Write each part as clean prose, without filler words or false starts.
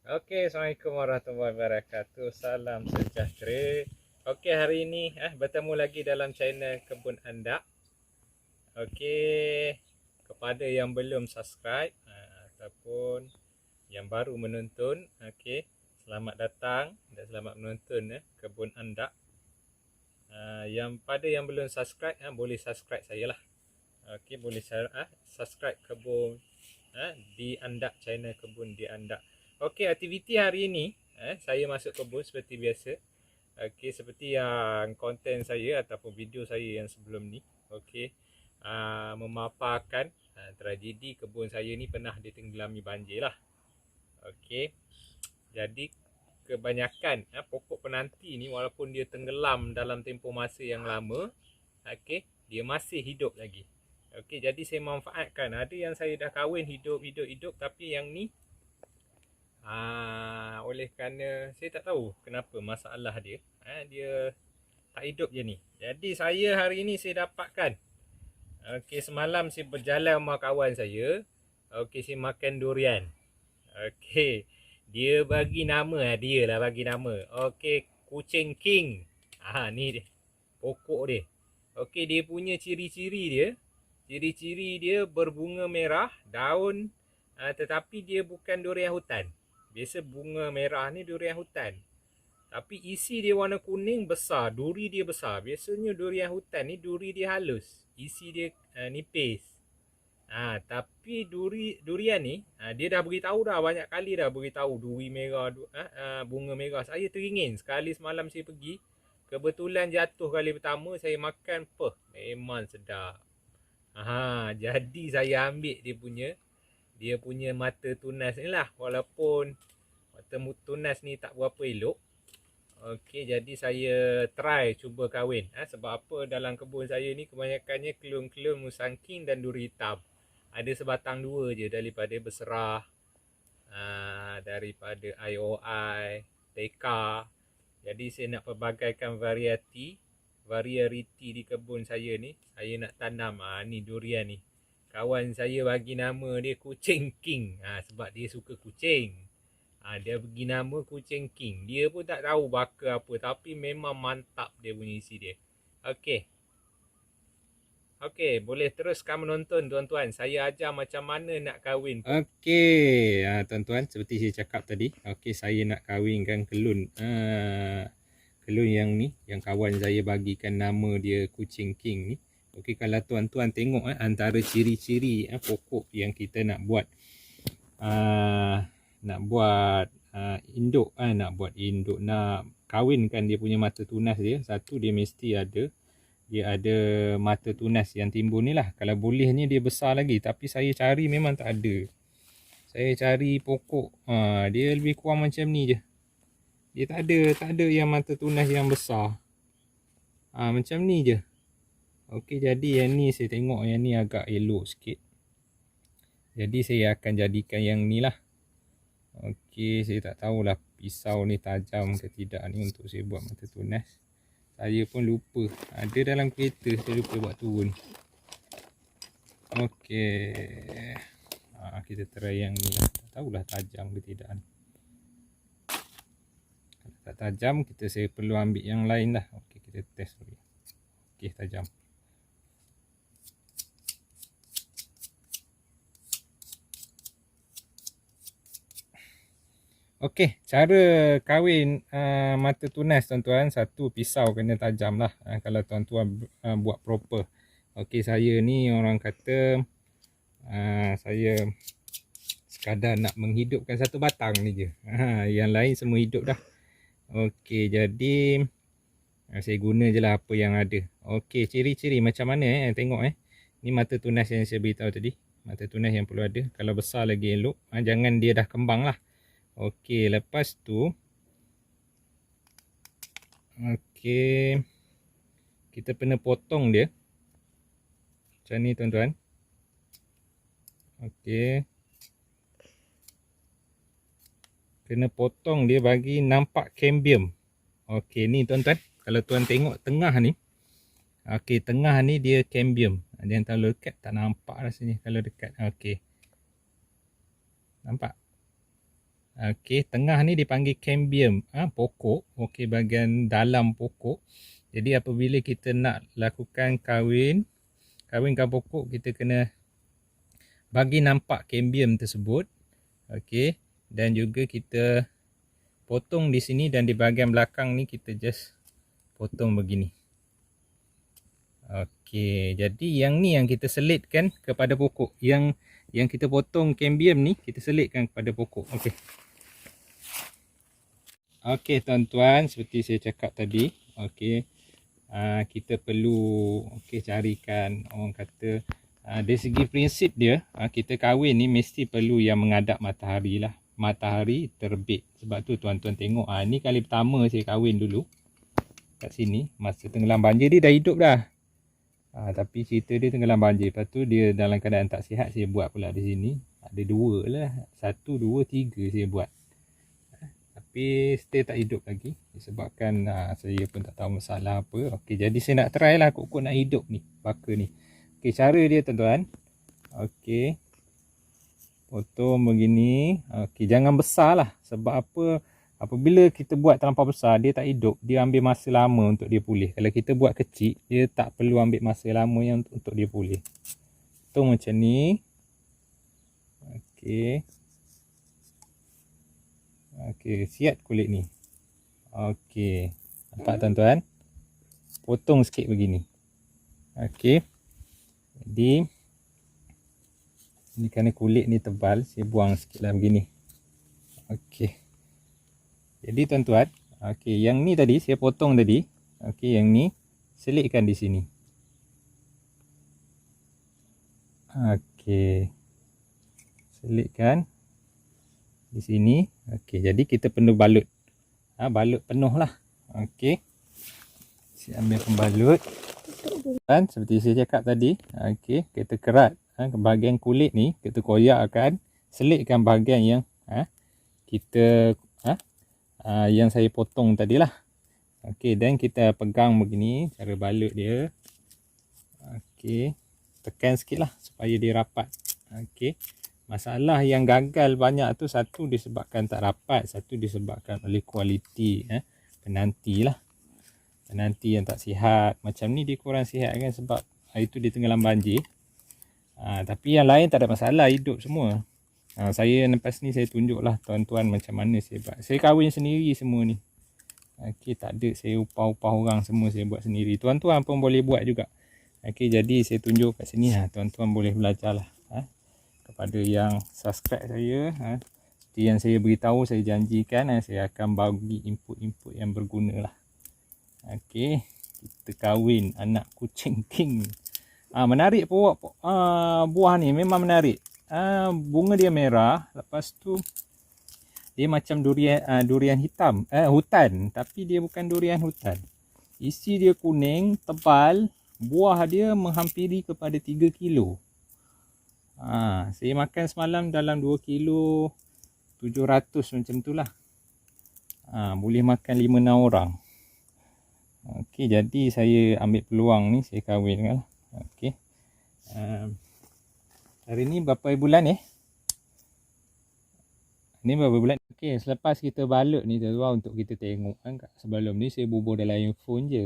Okey, Assalamualaikum warahmatullahi wabarakatuh. Salam sejahtera. Okey, hari ini bertemu lagi dalam channel Kebun Anda. Okey, kepada yang belum subscribe ataupun yang baru menonton, okey, selamat datang dan selamat menonton Kebun Anda. Yang belum subscribe boleh subscribe saya lah. Okey, boleh subscribe Kebun di Anda, channel Kebun di Anda. Okey, aktiviti hari ini saya masuk kebun seperti biasa. Okey, seperti yang konten saya ataupun video saya yang sebelum ni. Okey, memaparkan tragedi kebun saya ni pernah ditenggelami banjir lah. Okey, jadi kebanyakan pokok penanti ni walaupun dia tenggelam dalam tempoh masa yang lama, okey, dia masih hidup lagi. Okey, jadi saya manfaatkan. Ada yang saya dah kahwin hidup, tapi yang ni oleh kerana saya tak tahu kenapa masalah dia, dia tak hidup je ni. Jadi saya hari ni saya dapatkan. Okey, semalam saya berjalan sama kawan saya. Okey, saya makan durian. Okey, dia bagi nama, dia lah bagi nama. Okey, kucing king. Ni dia. Pokok dia. Okey, dia punya ciri-ciri dia. Ciri-ciri dia berbunga merah, daun, tetapi dia bukan durian hutan. Biasa bunga merah ni durian hutan. Tapi isi dia warna kuning, besar. Duri dia besar. Biasanya durian hutan ni duri dia halus. Isi dia nipis. Tapi durian ni dia dah beritahu dah banyak kali dah beritahu duri merah, bunga merah. Saya teringin sekali semalam saya pergi. Kebetulan jatuh kali pertama saya makan, memang sedap. Jadi saya ambil dia punya mata tunas ni lah. Walaupun mata tunas ni tak berapa elok. Okey, jadi saya try cuba kahwin. Sebab apa, dalam kebun saya ni kebanyakannya kelun-kelun musang king dan duri hitam. Ada sebatang dua je daripada berserah, daripada IOI, Teka. Jadi saya nak pelbagaikan variety di kebun saya ni. Saya nak tanam ni durian ni. Kawan saya bagi nama dia kucing king, sebab dia suka kucing. Dia bagi nama kucing king. Dia pun tak tahu baka apa, tapi memang mantap dia punya isi dia. Okey, boleh teruskan menonton tuan-tuan. Saya ajar macam mana nak kahwin. Okey, tuan-tuan, seperti saya cakap tadi. Okey, saya nak kahwinkan kelun. Kelun yang ni, yang kawan saya bagikan nama dia kucing king ni. Okey, kalau tuan-tuan tengok antara ciri-ciri pokok yang kita nak buat induk, nak kahwinkan dia punya mata tunas dia. Satu, dia mesti ada mata tunas yang timbul ni lah. Kalau bolehnya dia besar lagi, tapi saya cari memang tak ada. Saya cari pokok dia lebih kurang macam ni je. Dia tak ada yang mata tunas yang besar. Macam ni je. Okey, jadi yang ni saya tengok yang ni agak elok sikit. Jadi saya akan jadikan yang ni lah. Okey, saya tak tahulah pisau ni tajam ke tidak ni untuk saya buat mata tunas. Saya pun lupa. Ada dalam kereta, saya lupa buat turun. Okey. Kita try yang ni lah. Tak tahulah tajam ke tidak ni. Kalau tak tajam, saya perlu ambil yang lain lah. Okey, kita test dulu. Okey, tajam. Okey, cara kahwin mata tunas tuan-tuan, satu, pisau kena tajam lah kalau tuan-tuan buat proper. Okey, saya ni orang kata saya sekadar nak menghidupkan satu batang ni je. Yang lain semua hidup dah. Okey, jadi saya guna je lah apa yang ada. Okey, ciri-ciri macam mana tengok ni mata tunas yang saya beritahu tadi. Mata tunas yang perlu ada. Kalau besar lagi elok. Jangan dia dah kembang lah. Okey, lepas tu kita kena potong dia macam ni tuan-tuan. Okey, kena potong dia bagi nampak cambium. Okey, ni tuan-tuan, kalau tuan tengok tengah ni, okey, tengah ni dia cambium. Jangan terlalu dekat, tak nampak rasanya kalau dekat. Okey, nampak? Okey, tengah ni dipanggil cambium, pokok. Okey, bahagian dalam pokok. Jadi apabila kita nak lakukan kawinkan pokok, kita kena bagi nampak cambium tersebut. Okey, dan juga kita potong di sini, dan di bahagian belakang ni kita just potong begini. Okey, jadi yang ni yang kita selitkan kepada pokok. Yang kita potong cambium ni kita selitkan kepada pokok. Okey. Okey tuan-tuan, seperti saya cakap tadi, okey, kita perlu carikan, orang kata, dari segi prinsip dia, kita kahwin ni mesti perlu yang menghadap matahari lah. Matahari terbit. Sebab tu tuan-tuan tengok, ni kali pertama saya kahwin dulu kat sini. Masa tenggelam banjir dia dah hidup dah. Tapi cerita dia tenggelam banjir. Lepas tu dia dalam keadaan tak sihat, saya buat pula di sini. Ada 2 lah. 1, 2, 3 saya buat. Tapi still tak hidup lagi. Disebabkan saya pun tak tahu masalah apa. Okey, jadi saya nak try lah kok nak hidup ni, baka ni. Okey, cara dia tuan-tuan. Okey. Potong begini. Okey, jangan besar lah. Sebab apa? Apabila kita buat terlampau besar, dia tak hidup. Dia ambil masa lama untuk dia pulih. Kalau kita buat kecil, dia tak perlu ambil masa lama yang untuk dia pulih. Potong macam ni. Okey. Okey, siap kulit ni. Okey. Nampak tuan-tuan? Potong sikit begini. Okey. Jadi ini kerana kulit ni tebal, saya buang sikit lah begini. Okey. Jadi tuan-tuan, okey, yang ni tadi saya potong tadi. Okey, yang ni selitkan di sini. Okey. Selitkan di sini. Okey, jadi kita perlu balut. Balut penuh lah. Okey. Saya ambil pembalut. Dan seperti saya cakap tadi, okey, kita kerat bahagian kulit ni, kita koyakkan, selitkan bahagian yang kita yang saya potong tadilah. Okey, dan kita pegang begini cara balut dia. Okey, tekan sikitlah supaya dia rapat. Okey. Masalah yang gagal banyak tu, satu disebabkan tak rapat, satu disebabkan oleh kualiti penanti lah. Penanti yang tak sihat. Macam ni dia kurang sihat kan, sebab hari tu dia tenggelam banjir. Tapi yang lain tak ada masalah, hidup semua. Saya lepas ni saya tunjuk lah tuan-tuan macam mana saya buat. Saya kahwin sendiri semua ni. Okey, tak ada saya upah-upah orang, semua saya buat sendiri. Tuan-tuan pun boleh buat juga. Okey, jadi saya tunjuk kat sini, tuan-tuan boleh belajar lah. Kepada yang subscribe saya, seperti yang saya beritahu, saya janjikan saya akan bagi input-input yang berguna lah. Okey, kita kahwin anak kucing king. Menarik buah ni, memang menarik. Bunga dia merah, lepas tu dia macam durian hitam, hutan, tapi dia bukan durian hutan. Isi dia kuning, tebal, buah dia menghampiri kepada 3 kilo. Saya makan semalam dalam 2 kilo 700 macam tu lah. Boleh makan 5-6 orang. Okey, jadi saya ambil peluang ni, saya kahwin kan. Okey. Hari ni berapa bulan Ni berapa bulan? Okey, selepas kita balut ni tuan-tuan, untuk kita tengok kan, sebelum ni saya bubuh dalam handphone je.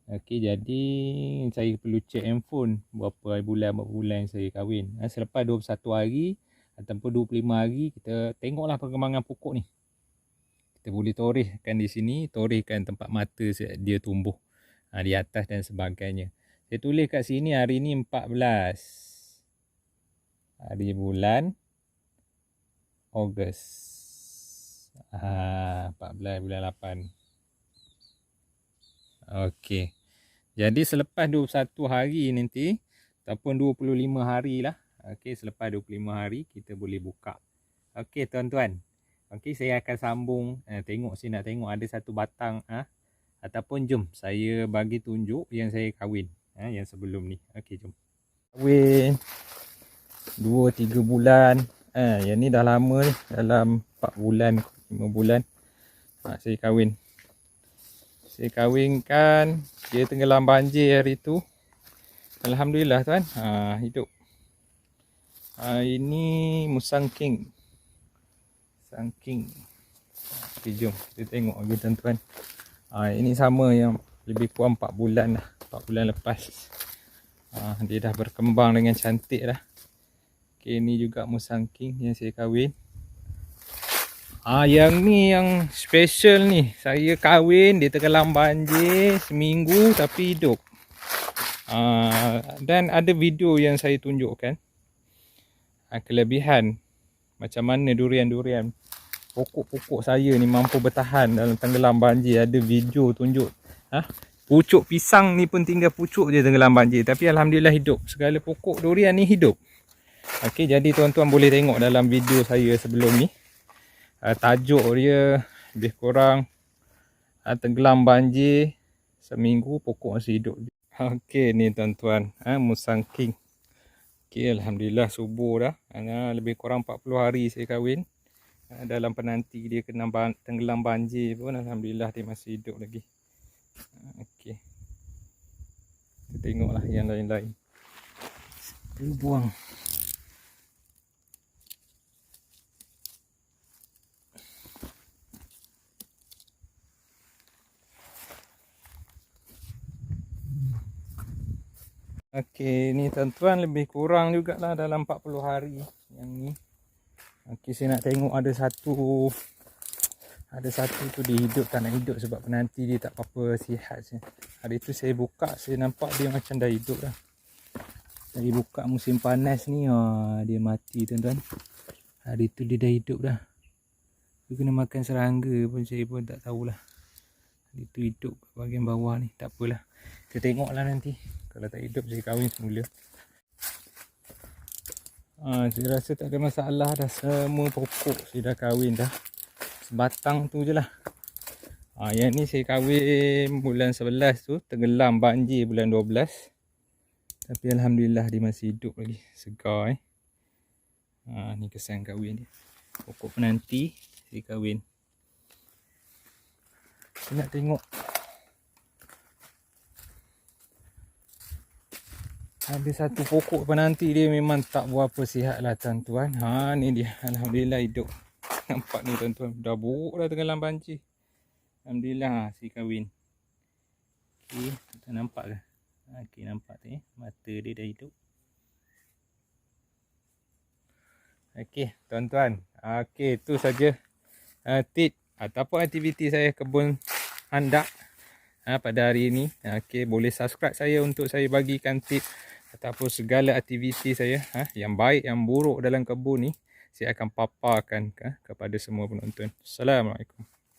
Okey, jadi saya perlu check handphone berapa bulan saya kahwin. Selepas 21 hari ataupun 25 hari, kita tengoklah perkembangan pokok ni. Kita boleh torehkan di sini, torehkan tempat mata dia tumbuh di atas dan sebagainya. Saya tulis kat sini hari ni 14 hari bulan Ogos. 14 bulan 8. Okey. Jadi selepas 21 hari nanti, ataupun 25 hari lah. Okey, selepas 25 hari kita boleh buka. Okey tuan-tuan. Okey, saya akan sambung. Tengok, saya nak tengok ada satu batang. Ataupun jom saya bagi tunjuk yang saya kahwin. Yang sebelum ni. Okey, jom. Kahwin 2-3 bulan. Yang ni dah lama ni. Dalam 4 bulan, 5 bulan. Saya kahwin. Saya kahwinkan, dia tenggelam banjir hari tu. Alhamdulillah tuan, hidup. Ini Musang King. Sangking. Okay, jom kita tengok lagi tuan-tuan. Ini sama yang lebih kurang 4 bulan lah. 4 bulan lepas. Dia dah berkembang dengan cantik dah. Okay, ni juga musangking yang saya kahwin. Yang ni yang special ni. Saya kahwin, dia tenggelam banjir seminggu tapi hidup. Dan ada video yang saya tunjukkan kelebihan macam mana durian-durian pokok-pokok saya ni mampu bertahan dalam tenggelam banjir. Ada video tunjuk. Pucuk pisang ni pun tinggal pucuk je tenggelam banjir. Tapi alhamdulillah hidup. Segala pokok durian ni hidup. Okey, jadi tuan-tuan boleh tengok dalam video saya sebelum ni. Tajuk dia lebih kurang tenggelam banjir seminggu pokok masih hidup. Okey, ni tuan-tuan, musangking. Okey, alhamdulillah subur dah. Lebih kurang 40 hari saya kahwin. Dalam penanti dia kena tenggelam banjir pun alhamdulillah dia masih hidup lagi. Okey. Kita tengoklah yang lain-lain. Kita buang. Okey, ni tuan-tuan lebih kurang jugalah dalam 40 hari yang ni. Okey, saya nak tengok ada satu tu dia hidup, tak nak hidup sebab penanti dia tak apa-apa sihat je. Hari tu saya buka, saya nampak dia macam dah hidup dah. Saya buka musim panas ni, dia mati tuan-tuan. Hari tu dia dah hidup dah. Dia kena makan serangga pun saya pun tak tahulah. Hari tu hidup bahagian bawah ni, tak apalah. Kita tengoklah nanti. Kalau tak hidup saya kahwin semula. Saya rasa tak ada masalah dah. Semua pokok saya dah kahwin dah. Sebatang tu je lah. Yang ni saya kahwin bulan 11 tu. Tenggelam banjir bulan 12. Tapi alhamdulillah dia masih hidup lagi. Segar ni kesan kahwin dia. Pokok penanti saya kahwin. Saya nak tengok. Ada satu pokok penanti dia memang tak berapa sihat lah tuan-tuan. Ni dia. Alhamdulillah hidup. Nampak ni tuan-tuan. Dah buruk dah tenggelam banjir. Alhamdulillah si kahwin. Okey, tak nampak ke? Okey, nampak tu mata dia dah hidup. Okey, tuan-tuan. Okey, tu saja tip ataupun aktiviti saya kebun handak pada hari ini. Okey, boleh subscribe saya untuk saya bagikan tip ataupun segala aktiviti saya yang baik yang buruk dalam kebun ni saya akan paparkan kepada semua penonton. Assalamualaikum.